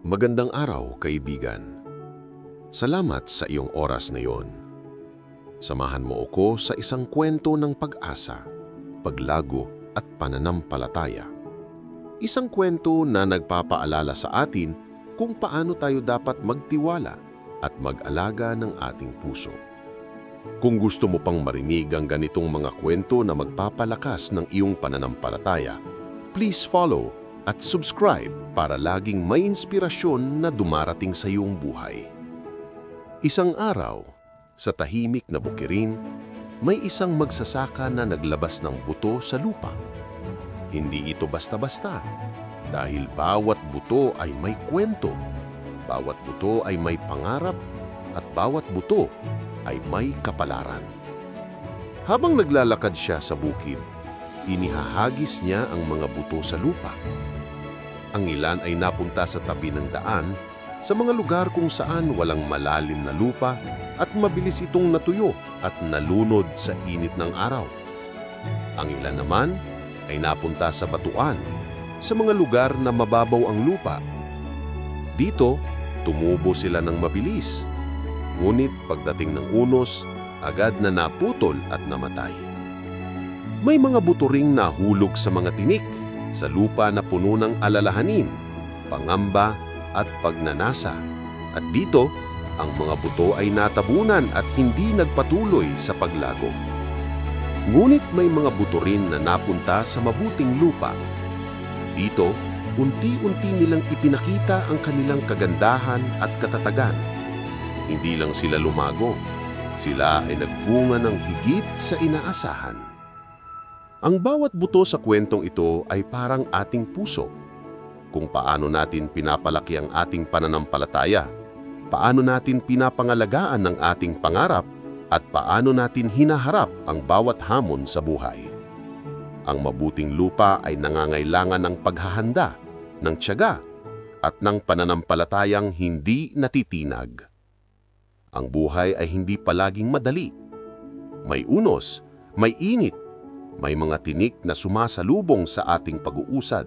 Magandang araw, kaibigan. Salamat sa iyong oras na iyon. Samahan mo ako sa isang kwento ng pag-asa, paglago at pananampalataya. Isang kwento na nagpapaalala sa atin kung paano tayo dapat magtiwala at mag-alaga ng ating puso. Kung gusto mo pang marinig ang ganitong mga kwento na magpapalakas ng iyong pananampalataya, please follow at subscribe para laging may inspirasyon na dumarating sa iyong buhay. Isang araw, sa tahimik na bukirin, may isang magsasaka na naglabas ng buto sa lupa. Hindi ito basta-basta, dahil bawat buto ay may kwento, bawat buto ay may pangarap, at bawat buto ay may kapalaran. Habang naglalakad siya sa bukid, inihahagis niya ang mga buto sa lupa. Ang ilan ay napunta sa tabi ng daan sa mga lugar kung saan walang malalim na lupa at mabilis itong natuyo at nalunod sa init ng araw. Ang ilan naman ay napunta sa batuan sa mga lugar na mababaw ang lupa. Dito, tumubo sila ng mabilis. Ngunit pagdating ng unos, agad na naputol at namatay. May mga buto ring nahulog sa mga tinik, sa lupa na puno ng alalahanin, pangamba at pagnanasa. At dito, ang mga buto ay natabunan at hindi nagpatuloy sa paglago. Ngunit may mga buto rin na napunta sa mabuting lupa. Dito, unti-unti nilang ipinakita ang kanilang kagandahan at katatagan. Hindi lang sila lumago, sila ay nagbunga ng higit sa inaasahan. Ang bawat buto sa kwentong ito ay parang ating puso. Kung paano natin pinapalaki ang ating pananampalataya, paano natin pinapangalagaan ang ating pangarap, at paano natin hinaharap ang bawat hamon sa buhay. Ang mabuting lupa ay nangangailangan ng paghahanda, ng tiyaga, at ng pananampalatayang hindi natitinag. Ang buhay ay hindi palaging madali. May unos, may init, may mga tinik na sumasalubong sa ating pag-uusad.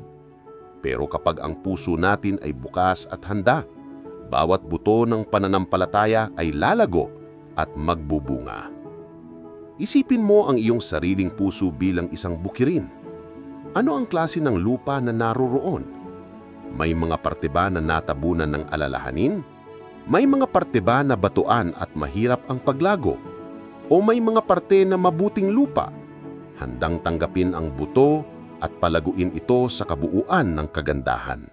Pero kapag ang puso natin ay bukas at handa, bawat buto ng pananampalataya ay lalago at magbubunga. Isipin mo ang iyong sariling puso bilang isang bukirin. Ano ang klase ng lupa na naroroon? May mga parte ba na natabunan ng alalahanin? May mga parte ba na batuan at mahirap ang paglago? O may mga parte na mabuting lupa, handang tanggapin ang buto at palaguin ito sa kabuuan ng kagandahan?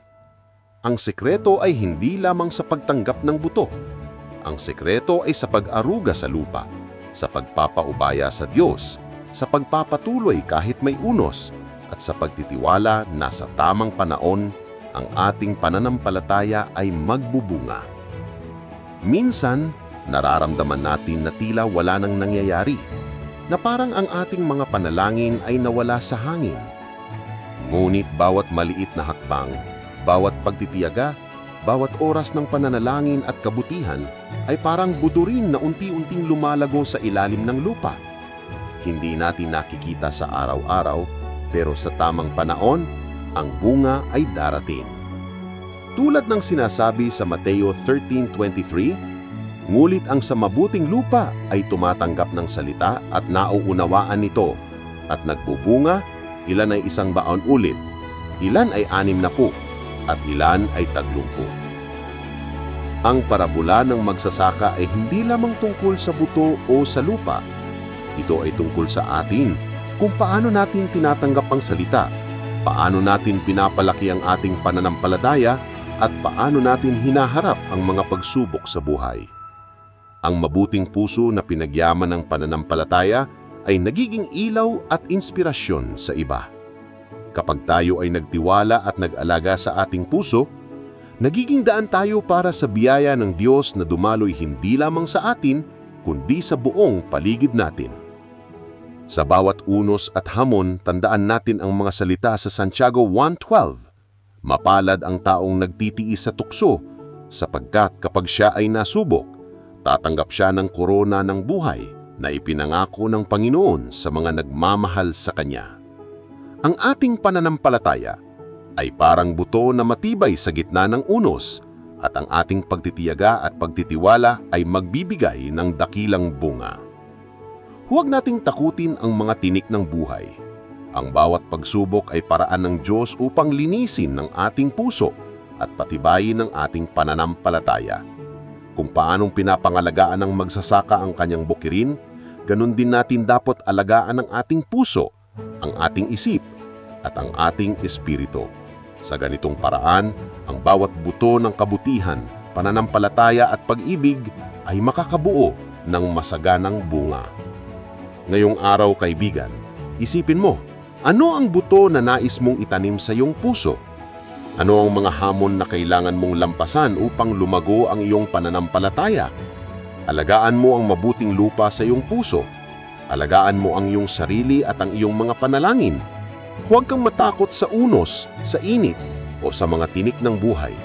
Ang sekreto ay hindi lamang sa pagtanggap ng buto. Ang sekreto ay sa pag-aruga sa lupa, sa pagpapaubaya sa Diyos, sa pagpapatuloy kahit may unos, at sa pagtitiwala na sa tamang panahon, ang ating pananampalataya ay magbubunga. Minsan, nararamdaman natin na tila wala nang nangyayari, na parang ang ating mga panalangin ay nawala sa hangin. Ngunit bawat maliit na hakbang, bawat pagtitiyaga, bawat oras ng pananalangin at kabutihan ay parang budurin na unti-unting lumalago sa ilalim ng lupa. Hindi natin nakikita sa araw-araw, pero sa tamang panahon, ang bunga ay darating. Tulad ng sinasabi sa Mateo 13:23, "Ngulit ang sa mabuting lupa ay tumatanggap ng salita at nauunawaan nito, at nagbubunga, ilan ay 100 ulit, ilan ay 60, at ilan ay 30. Ang parabula ng magsasaka ay hindi lamang tungkol sa buto o sa lupa. Ito ay tungkol sa atin, kung paano natin tinatanggap ang salita, paano natin pinapalaki ang ating pananampalataya, at paano natin hinaharap ang mga pagsubok sa buhay. Ang mabuting puso na pinagyaman ng pananampalataya ay nagiging ilaw at inspirasyon sa iba. Kapag tayo ay nagtiwala at nag-alaga sa ating puso, nagiging daan tayo para sa biyaya ng Diyos na dumaloy hindi lamang sa atin, kundi sa buong paligid natin. Sa bawat unos at hamon, tandaan natin ang mga salita sa Santiago 1:12. "Mapalad ang taong nagtitiis sa tukso, sapagkat kapag siya ay nasubok, tatanggap siya ng korona ng buhay na ipinangako ng Panginoon sa mga nagmamahal sa Kanya." Ang ating pananampalataya ay parang buto na matibay sa gitna ng unos at ang ating pagtitiyaga at pagtitiwala ay magbibigay ng dakilang bunga. Huwag nating takutin ang mga tinik ng buhay. Ang bawat pagsubok ay paraan ng Diyos upang linisin ng ating puso at patibayin ang ating pananampalataya. Kung paanong pinapangalagaan ng magsasaka ang kanyang bukirin, ganun din natin dapat alagaan ang ating puso, ang ating isip, at ang ating espiritu. Sa ganitong paraan, ang bawat buto ng kabutihan, pananampalataya at pag-ibig ay makakabuo ng masaganang bunga. Ngayong araw, kaibigan, isipin mo, ano ang buto na nais mong itanim sa iyong puso? Ano ang mga hamon na kailangan mong lampasan upang lumago ang iyong pananampalataya? Alagaan mo ang mabuting lupa sa iyong puso. Alagaan mo ang iyong sarili at ang iyong mga panalangin. Huwag kang matakot sa unos, sa init, o sa mga tinik ng buhay.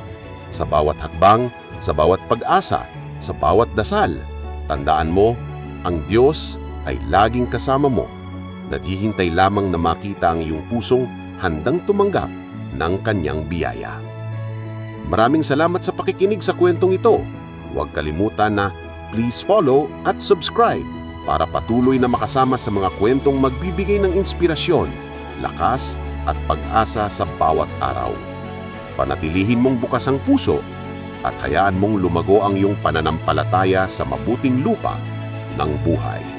Sa bawat hakbang, sa bawat pag-asa, sa bawat dasal, tandaan mo, ang Diyos ay laging kasama mo. Naghihintay lamang na makita ang iyong pusong handang tumanggap ng kanyang biyaya. Maraming salamat sa pakikinig sa kwentong ito. Huwag kalimutan na please follow at subscribe para patuloy na makasama sa mga kwentong magbibigay ng inspirasyon, lakas at pag-asa sa bawat araw. Panatilihin mong bukas ang puso at hayaan mong lumago ang iyong pananampalataya sa mabuting lupa ng buhay.